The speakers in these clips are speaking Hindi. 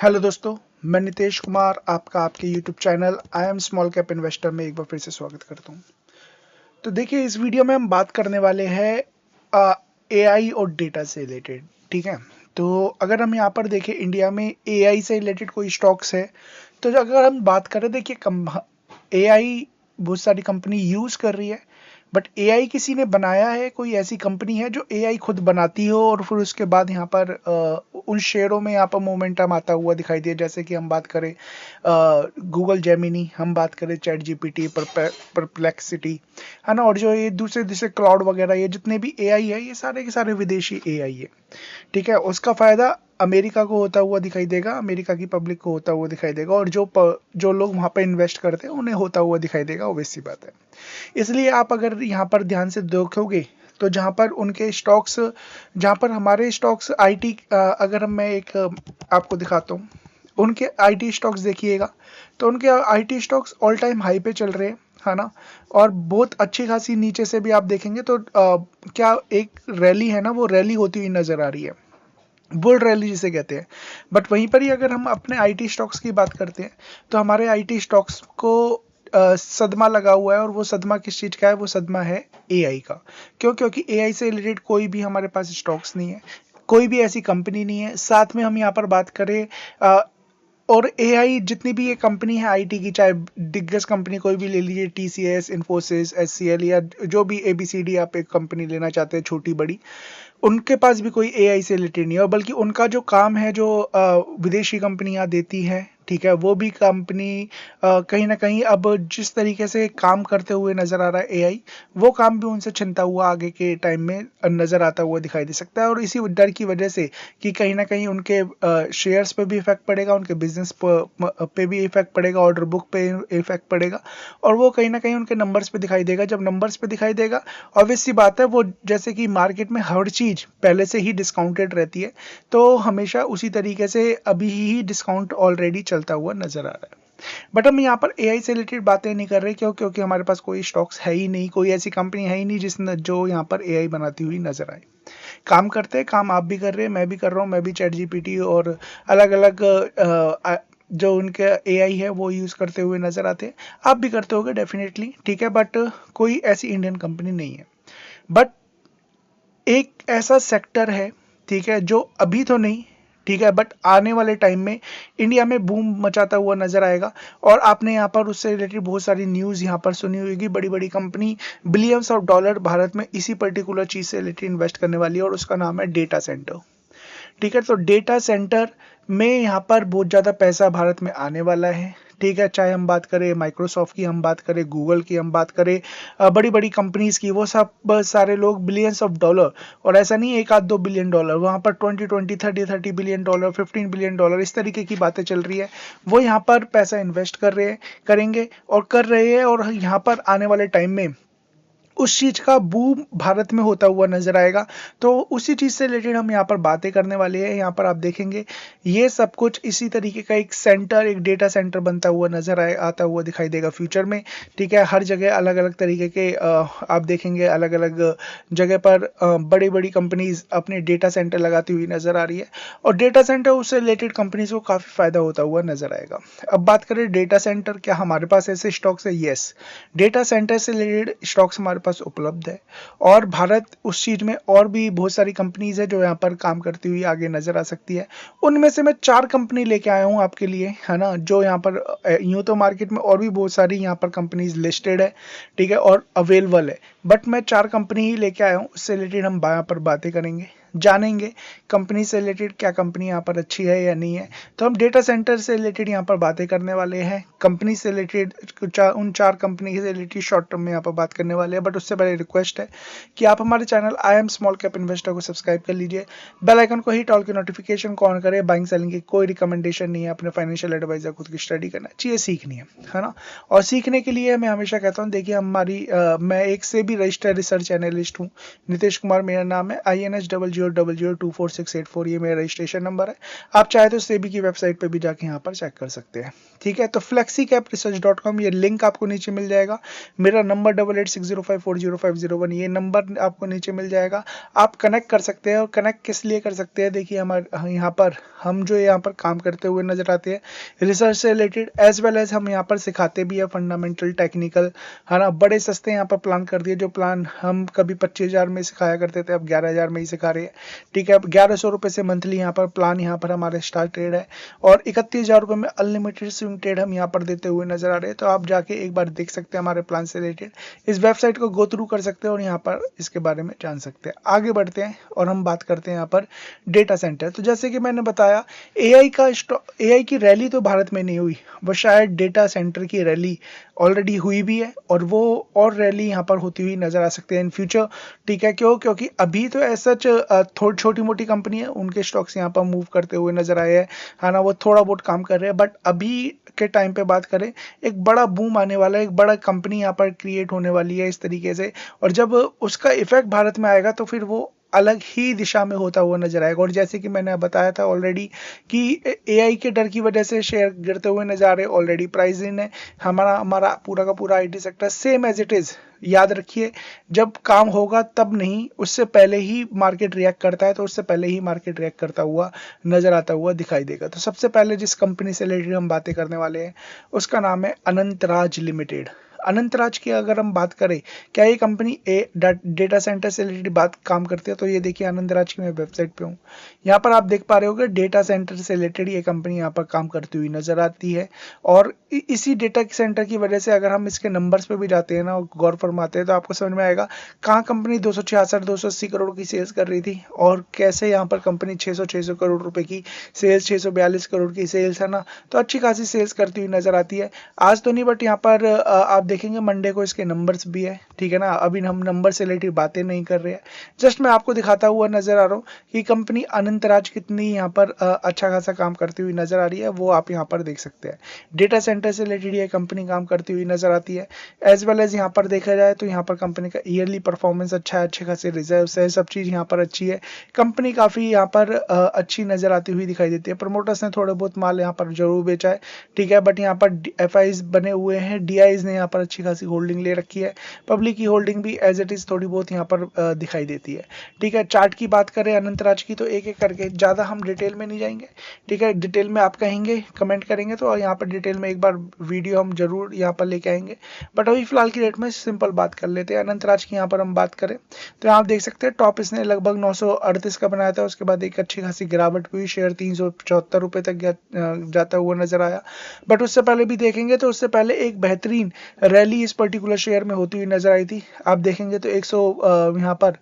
हेलो दोस्तों, मैं नितेश कुमार आपका आपके YouTube channel I am small cap investor में एक बार फिर से स्वागत करता हूं। तो देखिए, इस वीडियो में हम बात करने वाले हैं एआई और डेटा से रिलेटेड। ठीक है, तो अगर हम यहाँ पर देखें इंडिया में एआई से रिलेटेड कोई स्टॉक्स है, तो अगर हम बात करें, देखिए एआई बहुत सारी कंपनी यूज कर रही है, बट एआई किसी ने बनाया है, कोई ऐसी कंपनी है जो एआई खुद बनाती हो और फिर उसके बाद यहाँ पर उन शेयरों में यहाँ पर मोमेंटम आता हुआ दिखाई दिया। जैसे कि हम बात करें गूगल जेमिनी, हम बात करें चैट जीपीटी, परप्लेक्सिटी, है ना, और जो ये दूसरे दूसरे क्लाउड वगैरह, ये जितने भी एआई है, ये सारे के सारे विदेशी एआई है। ठीक है, उसका फायदा अमेरिका को होता हुआ दिखाई देगा, अमेरिका की पब्लिक को होता हुआ दिखाई देगा, और जो लोग वहां पर इन्वेस्ट करते हैं उन्हें होता हुआ दिखाई देगा, ऑब्वियस सी बात है। इसलिए आप अगर यहाँ पर ध्यान से देखोगे, तो जहाँ पर उनके स्टॉक्स, जहाँ पर हमारे स्टॉक्स आईटी, अगर मैं एक आपको दिखाता हूँ, उनके आईटी स्टॉक्स देखिएगा, तो उनके IT stocks all time high पे चल रहे हैं, है ना, और बहुत अच्छी खासी नीचे से भी आप देखेंगे तो क्या एक रैली है ना, वो रैली होती हुई नजर आ रही है, बुल रैली जिसे कहते हैं। बट वहीं पर ही अगर हम अपने आईटी स्टॉक्स की बात करते हैं, तो हमारे आईटी स्टॉक्स को सदमा लगा हुआ है, और वो सदमा किस चीज का है? वो सदमा है एआई का। क्यों? क्योंकि एआई से रिलेटेड कोई भी हमारे पास स्टॉक्स नहीं है, कोई भी ऐसी कंपनी नहीं है। साथ में हम यहाँ पर बात करें और एआई जितनी भी ये कंपनी है आईटी की, चाहे दिग्गज कंपनी कोई भी ले लीजिए, टीसीएस, इन्फोसिस, एचसीएल, या जो भी एबीसीडी आप एक कंपनी लेना चाहते हैं, छोटी बड़ी, उनके पास भी कोई एआई से रिलेटेड नहीं है, और बल्कि उनका जो काम है, जो विदेशी कंपनियां देती है, ठीक है, वो भी कंपनी कहीं ना कहीं अब जिस तरीके से काम करते हुए नजर आ रहा है एआई, वो काम भी उनसे छिनता हुआ आगे के टाइम में नजर आता हुआ दिखाई दे सकता है। और इसी डर की वजह से कि कहीं ना कहीं उनके शेयर्स पे भी इफेक्ट पड़ेगा, उनके बिजनेस पे भी इफेक्ट पड़ेगा, ऑर्डर बुक पे इफेक्ट पड़ेगा, और वो कहीं ना कहीं उनके नंबर्स पे दिखाई देगा। जब नंबर्स पे दिखाई देगा, ऑब्वियस सी बात है, वो जैसे कि मार्केट में हर चीज पहले से ही डिस्काउंटेड रहती है, तो हमेशा उसी तरीके से अभी ही डिस्काउंट ऑलरेडी चलता हुआ नजर आ रहा है। बट हम यहाँ पर एआई से रिलेटेड बातें नहीं कर रहे, क्यों? क्योंकि हमारे पास कोई स्टॉक्स है ही नहीं, कोई ऐसी कंपनी है ही नहीं जिसने जो यहाँ पर एआई बनाती हुई नजर आए। काम करते हैं, काम आप भी कर रहे हैं, मैं भी कर रहा हूँ, मैं भी चैट जीपीटी और अलग अलग जो उनके एआई है वो यूज करते हुए नजर आते हैं। आप भी करते होगे डेफिनेटली, ठीक है, बट कोई ऐसी इंडियन कंपनी नहीं है। बट एक ऐसा सेक्टर है, ठीक है, जो अभी तो नहीं, ठीक है, बट आने वाले टाइम में इंडिया में बूम मचाता हुआ नजर आएगा। और आपने यहाँ पर उससे रिलेटेड बहुत सारी न्यूज यहाँ पर सुनी होगी, बड़ी बड़ी company billions of dollar Bharat में इसी पर्टिकुलर चीज से रिलेटेड इन्वेस्ट करने वाली है, और उसका नाम है डेटा सेंटर। ठीक है, तो डेटा सेंटर में यहाँ पर बहुत ज़्यादा पैसा भारत में आने वाला है। ठीक है, चाहे हम बात करें माइक्रोसॉफ्ट की, हम बात करें गूगल की, हम बात करें बड़ी बड़ी कंपनीज की, वो सब सारे लोग बिलियंस ऑफ डॉलर, और ऐसा नहीं एक आध दो बिलियन डॉलर, वहाँ पर 20 20 30 बिलियन डॉलर, 15 बिलियन डॉलर, इस तरीके की बातें चल रही है। वो यहाँ पर पैसा इन्वेस्ट कर रहे हैं, करेंगे और कर रहे हैं, और यहाँ पर आने वाले टाइम में उस चीज का बूम भारत में होता हुआ नजर आएगा। तो उसी चीज से रिलेटेड हम यहाँ पर बातें करने वाले हैं। यहाँ पर आप देखेंगे ये सब कुछ इसी तरीके का एक सेंटर, एक डेटा सेंटर बनता हुआ नजर आता हुआ दिखाई देगा फ्यूचर में। ठीक है, हर जगह अलग अलग तरीके के आप देखेंगे, अलग अलग जगह पर बड़ी बड़ी कंपनीज अपने डेटा सेंटर लगाती हुई नजर आ रही है, और डेटा सेंटर उससे रिलेटेड कंपनीज को काफी फायदा होता हुआ नजर आएगा। अब बात करें डेटा सेंटर, क्या हमारे पास ऐसे स्टॉक्स है? यस, डेटा सेंटर से रिलेटेड स्टॉक्स हमारे पास उपलब्ध है, और भारत उस चीज में और भी बहुत सारी कंपनीज है जो यहाँ पर काम करती हुई आगे नजर आ सकती है। उनमें से मैं 4 कंपनी लेके आया हूँ आपके लिए, है ना, जो यहाँ पर यूं तो मार्केट में और भी बहुत सारी यहाँ पर कंपनीज लिस्टेड है, ठीक है, और अवेलेबल है, बट मैं 4 कंपनी ही लेके आया हूँ। उससे रिलेटेड हम यहाँ पर बातें करेंगे, जानेंगे कंपनी से रिलेटेड क्या कंपनी यहाँ पर अच्छी है या नहीं है। तो हम डेटा सेंटर से रिलेटेड यहाँ पर बातें करने वाले हैं, कंपनी से रिलेटेड उन 4 कंपनी से रिलेटेड शॉर्ट टर्म में यहाँ पर बात करने वाले हैं। बट उससे पहले रिक्वेस्ट है कि आप हमारे channel I am small cap investor को सब्सक्राइब कर लीजिए, बेल आइकन को हिट, ऑल की नोटिफिकेशन को ऑन करें। बाइंग सेलिंग की कोई रिकमेंडेशन नहीं है, अपने फाइनेंशियल एडवाइजर खुद की स्टडी करना चाहिए, सीखनी है ना। और सीखने के लिए मैं हमेशा कहता हूँ, देखिए हमारी मैं एक से भी रजिस्टर्ड रिसर्च एनालिस्ट हूँ, नितेश कुमार मेरा नाम है, INS00 0000244684 ये मेरा रजिस्ट्रेशन नंबर है। आप चाहे तो सेबी की वेबसाइट पे भी जाके यहाँ पर चेक कर सकते हैं। ठीक है, तो flexicapresearch.com ये लिंक आपको नीचे मिल जाएगा। मेरा नंबर 8860540501 ये नंबर आपको नीचे मिल जाएगा। आप कनेक्ट कर सकते हैं। और कनेक्ट किस लिए कर सकते हैं, देखिए हमारे यहाँ पर हम जो यहाँ पर काम करते हुए नजर आते हैं रिसर्च से रिलेटेड, एज वेल एज हम यहाँ पर सिखाते भी है फंडामेंटल टेक्निकल, है ना। बड़े सस्ते यहाँ पर प्लान कर दिए, जो प्लान हम कभी 25,000 में सिखाया करते थे अब 11,000 में ही सिखा रहे हैं। ठीक है, अब 1100 रुपये से मंथली यहाँ पर प्लान यहाँ पर हमारे स्टार्टेड है और 31,000 रुपये में अनलिमिटेड स्विंग ट्रेड हम यहाँ पर देते हुए नजर आ रहे हैं। तो आप जाके एक बार देख सकते हैं हमारे प्लान से रिलेटेड, इस वेबसाइट को गो थ्रू कर सकते हैं और यहाँ पर इसके बारे में जान सकते हैं। आगे बढ़ते हैं और हम बात करते हैं यहाँ पर डेटा सेंटर। तो जैसे कि मैंने बताया एआई की रैली तो भारत में नहीं हुई, वो शायद डेटा सेंटर की रैली ऑलरेडी हुई भी है और वो और रैली यहाँ पर होती हुई नजर आ सकती है इन फ्यूचर। ठीक है, क्योंकि अभी तो ऐसा थोड़ी छोटी मोटी कंपनी है, उनके स्टॉक्स यहाँ पर मूव करते हुए नजर आए हैं, है ना। वो थोड़ा बहुत काम कर रहे हैं, बट अभी के टाइम पे बात करें एक बड़ा बूम आने वाला है, एक बड़ा कंपनी यहाँ पर क्रिएट होने वाली है इस तरीके से। और जब उसका इफेक्ट भारत में आएगा तो फिर वो अलग ही दिशा में होता हुआ नजर आएगा। और जैसे कि मैंने बताया था ऑलरेडी कि एआई के डर की वजह से शेयर गिरते हुए नजर आ रहे, ऑलरेडी प्राइस इन है। हमारा पूरा का पूरा IT sector same as it is. याद रखिए, जब काम होगा तब नहीं, उससे पहले ही मार्केट रिएक्ट करता है, तो उससे पहले ही मार्केट रिएक्ट करता हुआ नजर आता हुआ दिखाई देगा। तो सबसे पहले जिस कंपनी से रिलेटेड हम बातें करने वाले हैं उसका नाम है अनंतराज लिमिटेड। अनंतराज की अगर हम बात करें, क्या ये कंपनी डेटा सेंटर से रिलेटेड बात काम करती है, तो ये देखिए अनंतराज की मैं वेबसाइट पे हूँ। यहाँ पर आप देख पा रहे होगे डेटा सेंटर से रिलेटेड ये कंपनी यहाँ पर काम करती हुई नजर आती है। और इसी डेटा सेंटर की वजह से अगर हम इसके नंबर्स पे भी जाते हैं ना और गौर फरमाते हैं तो आपको समझ में आएगा कहाँ कंपनी 280 करोड़ की सेल्स कर रही थी और कैसे यहाँ पर कंपनी 600 करोड़ रुपए की सेल्स, 642 करोड़ की सेल्स, है ना। तो अच्छी खासी सेल्स करती हुई नजर आती है। आज तो नहीं, बट यहाँ पर आप देखेंगे मंडे को इसके नंबर्स भी है। ठीक है ना, अभी हम नंबर से रिलेटेड बातें नहीं कर रहे हैं, जस्ट मैं आपको दिखाता हुआ नजर आ रहा हूँ कि कंपनी अनंतराज कितनी यहाँ पर अच्छा खासा काम करती हुई नजर आ रही है, वो आप यहाँ पर देख सकते हैं। डेटा सेंटर से रिलेटेड ये कंपनी काम करती हुई नजर आती है। एज वेल एज यहाँ पर देखा जाए तो यहाँ पर कंपनी का ईयरली परफॉर्मेंस अच्छा है, अच्छे खासे रिजर्व है, सब चीज यहाँ पर अच्छी है। कंपनी काफी यहाँ पर अच्छी नजर आती हुई दिखाई देती है। प्रमोटर्स ने थोड़े बहुत माल यहाँ पर जरूर बेचा है, ठीक है, बट यहाँ पर एफआईज बने हुए हैं, डीआईज ने यहाँ पर अच्छी खासी होल्डिंग ले रखी है। पब्लिक की होल्डिंग भी एज इट इज थोड़ी बहुत यहाँ पर दिखाई देती है। ठीक है, चार्ट की बात करें अनंतराज की तो एक एक करके, ज्यादा हम डिटेल में नहीं जाएंगे। ठीक है, डिटेल में आप कहेंगे कमेंट करेंगे तो यहाँ पर डिटेल में एक बार वीडियो हम जरूर यहाँ पर लेके आएंगे, बट अभी फिलहाल की डेट में सिंपल बात कर लेते हैं। अनंतराज की यहाँ पर हम बात करें तो आप देख सकते हैं टॉप इसने लगभग 938 का बनाया था, उसके बाद एक अच्छी खासी गिरावट हुई, शेयर 374 रुपए तक जाता हुआ नजर आया। बट उससे पहले भी देखेंगे तो उससे पहले एक बेहतरीन रैली इस पर्टिकुलर शेयर में होती हुई नजर आई थी। आप देखेंगे तो 100 यहाँ पर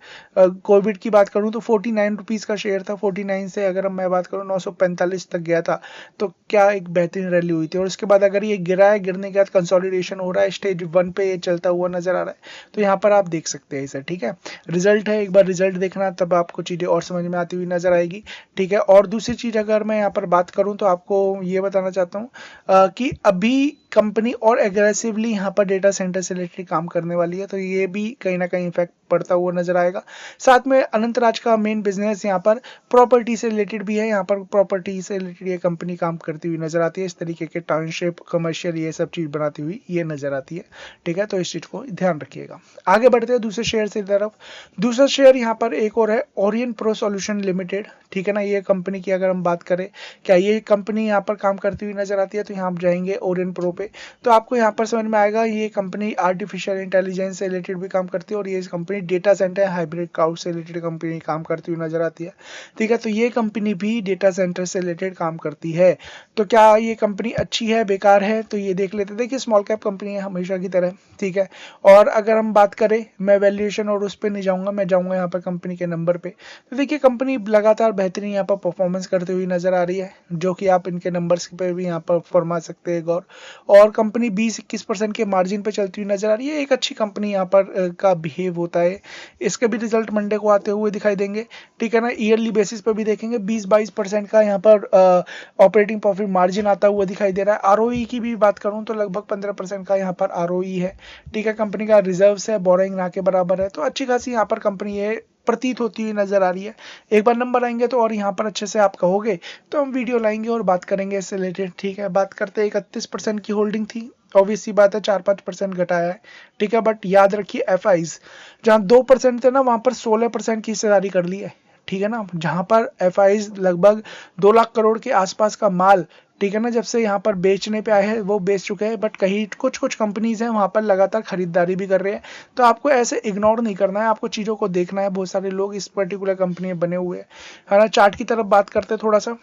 कोविड की बात करूं तो 49 रुपीज का शेयर था, 49 से अगर मैं बात करूं 945 तक गया था, तो क्या एक बेहतरीन रैली हुई थी। और उसके बाद अगर ये गिरा है, गिरने के बाद कंसोलिडेशन हो रहा है, स्टेज 1 पे ये चलता हुआ नजर आ रहा है, तो यहाँ पर आप देख सकते हैं इसे। ठीक है, रिजल्ट है, एक बार रिजल्ट देखना तब आपको चीजें और समझ में आती हुई नजर आएगी। ठीक है, और दूसरी चीज अगर मैं यहाँ पर बात करूं तो आपको ये बताना चाहता हूँ कि अभी कंपनी और एग्रेसिवली यहाँ पर डेटा सेंटर से रिलेटेड काम करने वाली है, तो ये भी कहीं ना कहीं इफेक्ट पड़ता हुआ नजर आएगा। साथ में अनंतराज का मेन बिजनेस यहाँ पर प्रॉपर्टी से रिलेटेड भी है, यहाँ पर प्रॉपर्टी से रिलेटेड ये कंपनी काम करती हुई नजर आती है, इस तरीके के टाउनशिप, कमर्शियल, ये सब चीज बनाती हुई ये नजर आती है। ठीक है, तो इस चीज को ध्यान रखिएगा। आगे बढ़ते हैं दूसरे शेयर की तरफ। दूसरा शेयर यहाँ पर एक और है ओरियंट प्रो सॉल्यूशन लिमिटेड। ठीक है ना, ये कंपनी की अगर हम बात करें, क्या ये कंपनी यहाँ पर काम करती हुई नजर आती है, तो यहाँ आप जाएंगे ओरियंट प्रो पे तो आपको यहाँ पर समझ में आएगा ये कंपनी आर्टिफिशियल इंटेलिजेंस से रिलेटेड भी काम करती है और ये company data centre hybrid cloud से रिलेटेड कंपनी काम करती हुई नजर आती है। ठीक है, तो ये कंपनी भी डेटा सेंटर से रिलेटेड काम करती है। तो क्या ये कंपनी अच्छी है, बेकार है, तो ये देख लेते हैं। देखिए स्मॉल कैप कंपनी है हमेशा की तरह। ठीक है, और अगर हम बात करें, मैं वैल्यूएशन और उस पर नहीं जाऊंगा, मैं जाऊंगा यहाँ पर कंपनी के नंबर पे। तो देखिए कंपनी लगातार बेहतरीन यहाँ पर परफॉर्मेंस करती हुई नजर आ रही है, जो कि आप इनके नंबर्स पे भी यहाँ पर फरमा सकते हैं गौर। और कंपनी 20-21% के मार्जिन पे चलती हुई नजर आ रही है, एक अच्छी कंपनी यहाँ पर का बिहेव होता है। इसके भी रिजल्ट मंडे को आते हुए दिखाई देंगे। ठीक है ना, ईयरली बेसिस पे भी देखेंगे 20-22% का यहाँ पर ऑपरेटिंग प्रॉफिट मार्जिन आता हुआ दिखाई दे रहा है। आरओई की भी बात करूं तो लगभग 15% का यहाँ पर आरओई है। ठीक है, कंपनी का रिजर्व है, बोरोइंग ना के बराबर है, तो अच्छी खासी यहाँ पर कंपनी है। प्रतीत होती हुई नजर आ रही है। एक बार नंबर आएंगे तो और यहाँ पर अच्छे से आप कहोगे तो हम वीडियो लाएंगे और बात करेंगे इससे रिलेटेड। ठीक है, बात करते हैं 31% की होल्डिंग थी, ऑब्वियस सी बात है 4-5% घटाया है। ठीक है, बट याद रखिए एफआईज जहाँ 2% थे ना वहां पर 16% की हिस्सेदारी कर ली है। ठीक है ना, जहां पर एफआईज लगभग 2 लाख करोड़ के आसपास का माल, ठीक है ना, जब से यहाँ पर बेचने पे आए हैं वो बेच चुके हैं, बट कहीं कुछ कुछ कंपनीज हैं वहां पर लगातार खरीदारी भी कर रहे हैं। तो आपको ऐसे इग्नोर नहीं करना है, आपको चीजों को देखना है। बहुत सारे लोग इस पर्टिकुलर कंपनी में बने हुए हैं, है ना। चार्ट की तरफ बात करते हैं थोड़ा सा।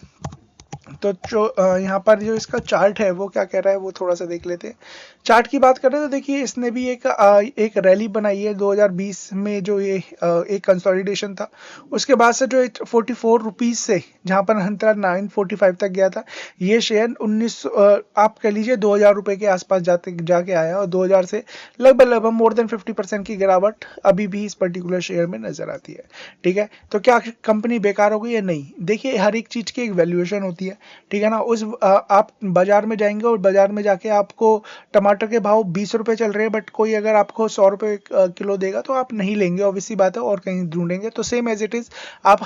तो जो यहाँ पर जो इसका चार्ट है वो क्या कह रहा है वो थोड़ा सा देख लेते हैं। चार्ट की बात करें तो देखिए इसने भी एक रैली बनाई है 2020 में, जो ये एक कंसोलिडेशन था। उसके बाद से जो 44 रुपीज से जहां पर अंतरा 945 तक गया था, ये शेयर 19 आप कह लीजिए 2000 रुपए के आसपास जाके आया, और 2000 से लगभग मोर देन 50% की गिरावट अभी भी इस पर्टिकुलर शेयर में नजर आती है। ठीक है, तो क्या कंपनी बेकार हो गई है? नहीं। देखिए हर एक चीज की एक वैल्यूएशन होती है। ठीक है ना, आप बाजार में जाएंगे और बाजार में जाके आपको टमाटर के भाव 20 रुपए चल रहे हैं, बट कोई अगर आपको 100 रुपए किलो देगा तो आप नहीं लेंगे, ऑब्वियसली बात है, और कहीं ढूंढेंगे। तो सेम एज इट इज आप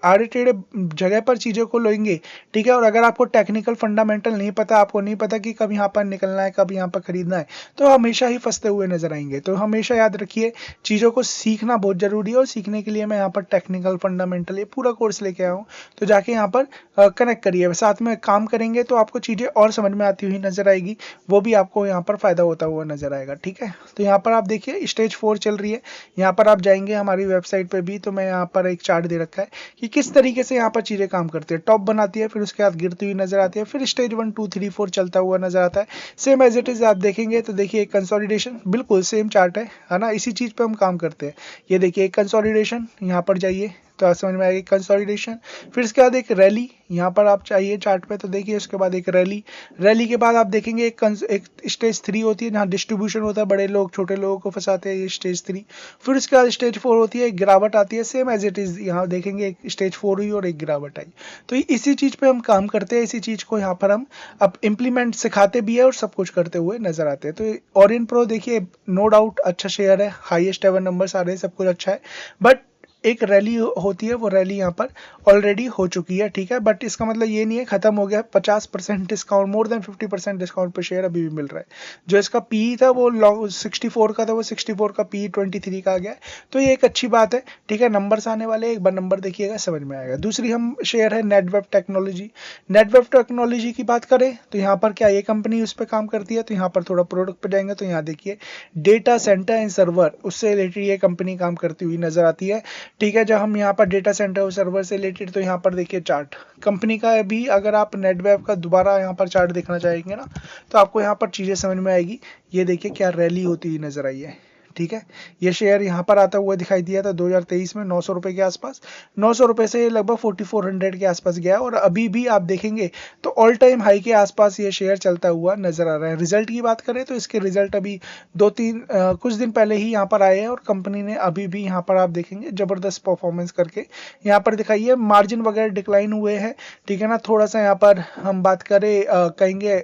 आड़े टेढ़े जगह पर चीजों को लेंगे। ठीक है, और अगर आपको टेक्निकल फंडामेंटल नहीं पता, आपको नहीं पता कि कब यहाँ पर निकलना है, कब यहाँ पर खरीदना है, तो हमेशा ही फंसते हुए नजर आएंगे। तो हमेशा याद रखिए चीजों को सीखना बहुत जरूरी है, और सीखने के लिए मैं यहाँ पर टेक्निकल फंडामेंटल ये पूरा कोर्स लेके आया हूँ। तो जाके यहाँ पर कनेक्ट करिए, साथ में काम करेंगे तो आपको चीजें और समझ में आती हुई नजर आएगी, वो भी आपको यहाँ पर फायदा होता हुआ नजर आएगा। ठीक है, तो यहाँ पर आप देखिए स्टेज 4 चल रही है। यहाँ पर आप जाएंगे हमारी वेबसाइट पे भी, तो मैं यहाँ पर एक चार्ट दे रखा है कि किस तरीके से यहाँ पर चीजें काम करती है। टॉप बनाती है, फिर उसके बाद गिरती हुई नजर आती है, फिर स्टेज 1 2 3 4 चलता हुआ नजर आता है। सेम एज इट इज आप देखेंगे तो देखिए एक कंसोलिडेशन, बिल्कुल सेम चार्ट है ना, इसी चीज पे हम काम करते हैं। ये देखिए एक कंसोलिडेशन, यहाँ पर जाइए तो आप समझ में आएगी कंसोलिडेशन, फिर इसके बाद एक रैली, यहाँ पर आप चाहिए चार्ट पे तो देखिए उसके बाद एक रैली के बाद आप देखेंगे एक स्टेज 3 होती है जहाँ डिस्ट्रीब्यूशन होता है, बड़े लोग छोटे लोगों को फंसाते हैं, ये स्टेज 3। फिर उसके बाद स्टेज 4 होती है, एक गिरावट आती है, सेम एज इट इज यहाँ देखेंगे एक स्टेज 4 हुई और एक गिरावट आई। तो इसी चीज पे हम काम करते हैं, इसी चीज को यहाँ पर हम अब इम्प्लीमेंट सिखाते भी है और सब कुछ करते हुए नजर आते हैं। तो ओरिएंट प्रो देखिए नो डाउट अच्छा शेयर है, हाईएस्ट एवर नंबर आ रहे हैं, सब कुछ अच्छा है, बट एक रैली होती है, वो रैली यहाँ पर ऑलरेडी हो चुकी है। ठीक है, बट इसका मतलब ये नहीं है खत्म हो गया। 50% डिस्काउंट, मोर देन 50% डिस्काउंट पर शेयर अभी भी मिल रहा है। जो इसका पी था वो 64 का था, वो 64 का पी 23 का आ गया। तो ये एक अच्छी बात है। ठीक है, नंबर्स आने वाले, एक बार नंबर देखिएगा समझ में आएगा। दूसरी हम शेयर है नेटवेब टेक्नोलॉजी। नेटवेब टेक्नोलॉजी की बात करें तो यहाँ पर क्या ये कंपनी उस पर काम करती है, तो यहाँ पर थोड़ा प्रोडक्ट पे जाएंगे तो यहाँ देखिए डेटा सेंटर एंड सर्वर, उससे रिलेटेड ये कंपनी काम करती हुई नजर आती है। ठीक है, जब हम यहाँ पर डेटा सेंटर और सर्वर से रिलेटेड, तो यहाँ पर देखिए चार्ट कंपनी का भी, अगर आप नेटवेब का दोबारा यहाँ पर चार्ट देखना चाहेंगे ना तो आपको यहाँ पर चीजें समझ में आएगी। ये देखिए क्या रैली होती हुई नजर आई है। ठीक है, ये शेयर यहाँ पर आता हुआ दिखाई दिया था 2023 में 900 रुपए के आसपास, 900 रुपए से लगभग 4400 के आसपास गया, और अभी भी आप देखेंगे तो ऑल टाइम हाई के आसपास ये शेयर चलता हुआ नजर आ रहा है। रिजल्ट की बात करें तो इसके रिजल्ट अभी कुछ दिन पहले ही यहाँ पर आए हैं, और कंपनी ने अभी भी यहाँ पर आप देखेंगे जबरदस्त परफॉर्मेंस करके यहाँ पर दिखाई है। मार्जिन वगैरह डिक्लाइन हुए हैं। ठीक है ना, थोड़ा सा यहाँ पर हम बात करें कहेंगे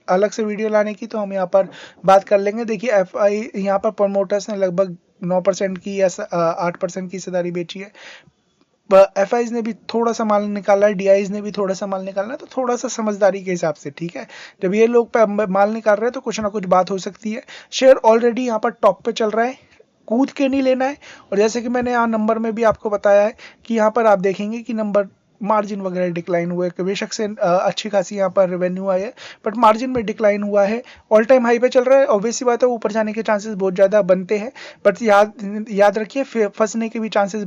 अलग से वीडियो लाने की, तो हम यहाँ पर बात कर लेंगे। देखिए एफआई यहाँ पर प्रमोटर्स ने लगभग 9% की या 8% की हिस्सेदारी बेची है। एफआईज ने भी थोड़ा सा माल निकाला है, डीआईज ने भी थोड़ा सा माल निकालना है, तो थोड़ा सा समझदारी के हिसाब से। ठीक है, जब ये लोग माल निकाल रहे हैं तो कुछ ना कुछ बात हो सकती है। शेयर ऑलरेडी यहाँ पर टॉप पे चल रहा है, कूद के नहीं लेना है। और जैसे कि मैंने यहाँ नंबर में भी आपको बताया है कि यहाँ पर आप देखेंगे कि नंबर मार्जिन वगैरह डिक्लाइन हुए, बेशक से अच्छी खासी यहाँ पर रेवेन्यू आई है, बट मार्जिन में डिक्लाइन हुआ है। ऑल टाइम हाई पे चल रहा है, ऑब्वियसली बात है ऊपर जाने के चांसेस बहुत ज़्यादा बनते हैं, बट याद रखिए फंसने के भी चांसेस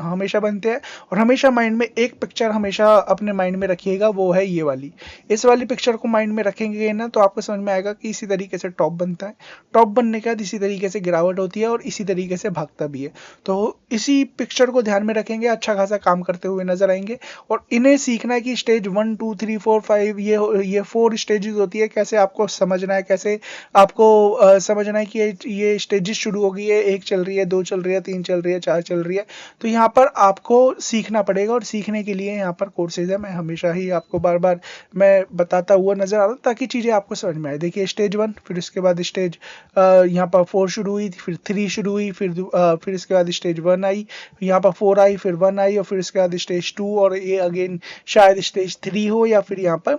हमेशा बनते हैं। और हमेशा माइंड में एक पिक्चर हमेशा अपने माइंड में रखिएगा, वो है ये वाली। इस वाली पिक्चर को माइंड में रखेंगे ना तो आपको समझ में आएगा कि इसी तरीके से टॉप बनता है, टॉप बनने के बाद इसी तरीके से गिरावट होती है, और इसी तरीके से भागता भी है। तो इसी पिक्चर को ध्यान में रखेंगे, अच्छा खासा काम करते हुए नजर आएंगे। और इन्हें सीखना है कि स्टेज 1 2 3 4 5 ये 4 स्टेजेस होती है, कैसे आपको समझना है, कैसे आपको समझना है कि ये स्टेजेस शुरू हो गई है, 1 चल रही है, 2 चल रही है, 3 चल रही है, 4 चल रही है। तो यहाँ पर आपको सीखना पड़ेगा और सीखने के लिए यहाँ पर कोर्सेज है। मैं हमेशा ही आपको बार बार मैं बताता हुआ नजर आ रहा हूँ ताकि चीज़ें आपको समझ में आए। देखिए स्टेज 1, फिर उसके बाद स्टेज यहाँ पर 4 शुरू हुई, फिर 3 शुरू हुई, फिर इसके बाद स्टेज 1 आई, यहाँ पर 4 आई, फिर 1 आई, और फिर इसके बाद स्टेज 2, और ये अगेन शायद स्टेज 3 हो, या फिर यहाँ पर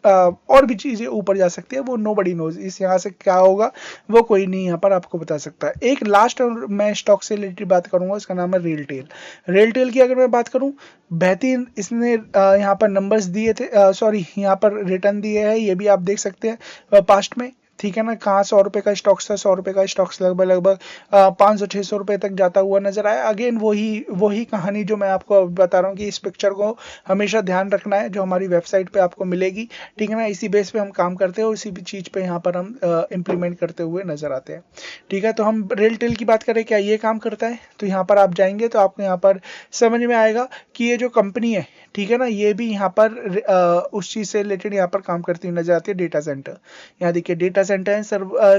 और भी चीजें ऊपर जा सकती है, वो नो बडी नोज। इस यहाँ से क्या होगा वो कोई नहीं यहाँ पर आपको बता सकता है। एक लास्ट मैं स्टॉक से रिलेटेड बात करूंगा, उसका नाम है रेलटेल। रेलटेल की अगर मैं बात करूं, बेहतरीन इसने यहाँ पर नंबर्स दिए थे, सॉरी यहाँ पर रिटर्न दिए हैं, ये भी आप देख सकते हैं पास्ट में, ठीक है ना। कहाँ 100 रुपए का स्टॉक्स था, 100 रुपए का स्टॉक्स लगभग 500-600 रुपए तक जाता हुआ नजर आया। अगेन वही कहानी जो मैं आपको बता रहा हूँ कि इस पिक्चर को हमेशा ध्यान रखना है, जो हमारी वेबसाइट पे आपको मिलेगी, ठीक है ना। इसी बेस पे हम काम करते हैं और इसी भी चीज पे यहाँ पर हम इम्प्लीमेंट करते हुए नजर आते हैं, ठीक है। तो हम रेलटेल की बात करें, क्या ये काम करता है, तो यहाँ पर आप जाएंगे तो आपको यहाँ पर समझ में आएगा कि ये जो कंपनी है, ठीक है ना, ये भी यहाँ पर उस चीज से रिलेटेड यहाँ पर काम करती हुई नजर आती है, डेटा सेंटर। यहाँ देखिए डेटा सेंटर एंड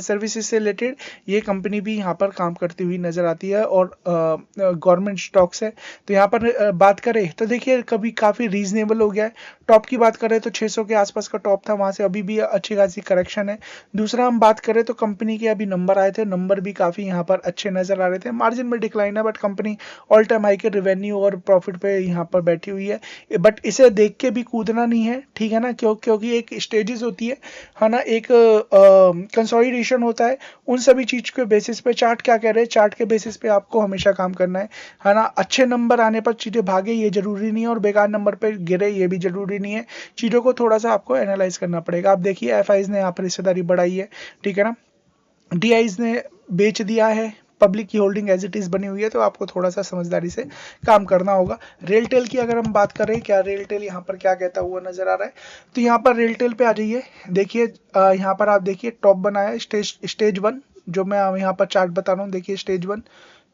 सर्विसेज से रिलेटेड ये कंपनी भी यहाँ पर काम करती हुई नजर आती है, और गवर्नमेंट स्टॉक्स है। तो यहाँ पर बात करें तो देखिए कभी काफी रीजनेबल हो गया है। टॉप की बात करें तो 600 के आसपास का टॉप था, वहां से अभी भी अच्छी खासी करेक्शन है। दूसरा हम बात करें तो कंपनी के अभी नंबर आए थे, नंबर भी काफी यहाँ पर अच्छे नजर आ रहे थे। मार्जिन में डिक्लाइन है, but company all time high के रेवेन्यू और प्रॉफिट पे यहाँ पर बैठी हुई है। बट इसे देख के भी कूदना नहीं है, ठीक है ना, क्योंकि एक स्टेजेस होती है ना, एक कंसोलिडेशन होता है। उन सभी चीज के बेसिस पे चार्ट क्या कह रहे हैं, चार्ट के बेसिस पे आपको हमेशा काम करना है ना। अच्छे नंबर आने पर चीजें भागे ये जरूरी नहीं है, और बेकार नंबर पे गिरे ये भी जरूरी नहीं है। चीजों को थोड़ा सा आपको एनालाइज करना पड़ेगा। आप देखिए एफआईज ने यहाँ पर हिस्सेदारी बढ़ाई है, ठीक है ना, डीआईज ने बेच दिया है, पब्लिक की होल्डिंग एज इट इज बनी हुई है। तो आपको थोड़ा सा समझदारी से काम करना होगा। रेलटेल की अगर हम बात करें, क्या रेलटेल यहाँ पर क्या कहता हुआ नजर आ रहा है, तो यहाँ पर रेलटेल पे आ जाइए। देखिए यहाँ पर आप देखिए टॉप बनाया है स्टेज 1, जो मैं यहाँ पर चार्ट बता रहा हूँ। देखिए स्टेज 1,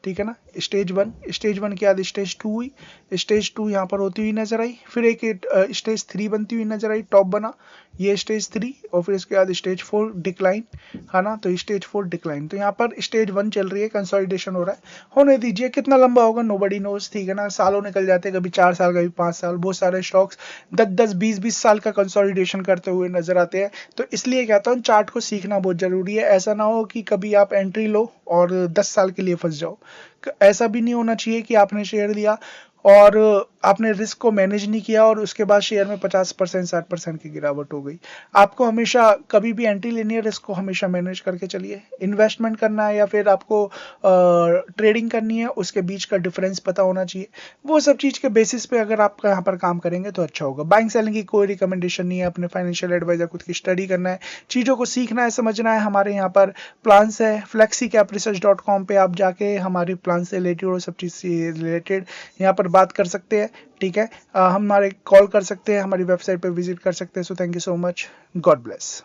ठीक है ना, स्टेज 1 के बाद स्टेज 2 हुई, स्टेज 2 यहाँ पर होती हुई नजर आई, फिर एक स्टेज 3 बनती हुई नजर आई, टॉप बना, ये स्टेज 3, और फिर इसके बाद स्टेज 4 डिक्लाइन, है ना। तो स्टेज 4 डिक्लाइन, तो यहाँ पर स्टेज 1 चल रही है, कंसोलिडेशन हो रहा है, होने दीजिए। कितना लंबा होगा नोबडी नोज, ठीक है ना, सालों निकल जाते हैं, कभी 4 साल, कभी 5 साल। बहुत सारे स्टॉक्स 10-10 20-20 साल का कंसोलिडेशन करते हुए नजर आते हैं। तो इसलिए कहता हूँ चार्ट को सीखना बहुत जरूरी है। ऐसा ना हो कि कभी आप एंट्री लो और 10 साल के लिए फंस जाओ। ऐसा भी नहीं होना चाहिए कि आपने शेयर लिया और आपने रिस्क को मैनेज नहीं किया और उसके बाद शेयर में 50% 60% की गिरावट हो गई। आपको हमेशा कभी भी एंट्री लेनी है, रिस्क को हमेशा मैनेज करके चलिए। इन्वेस्टमेंट करना है या फिर आपको ट्रेडिंग करनी है, उसके बीच का डिफरेंस पता होना चाहिए। वो सब चीज के बेसिस पे अगर आप यहाँ पर काम करेंगे तो अच्छा होगा। बाइंग सेलिंग की कोई रिकमेंडेशन नहीं है, अपने फाइनेंशियल एडवाइजर खुद की स्टडी करना है, चीजों को सीखना है, समझना है। हमारे यहाँ पर प्लान्स है, flexicapresearch.com पे आप जाके हमारे प्लान से रिलेटेड और सब चीज से रिलेटेड यहाँ पर बात कर सकते हैं, ठीक है। हमारे कॉल कर सकते हैं, हमारी वेबसाइट पे विजिट कर सकते हैं। So thank you so much, God bless.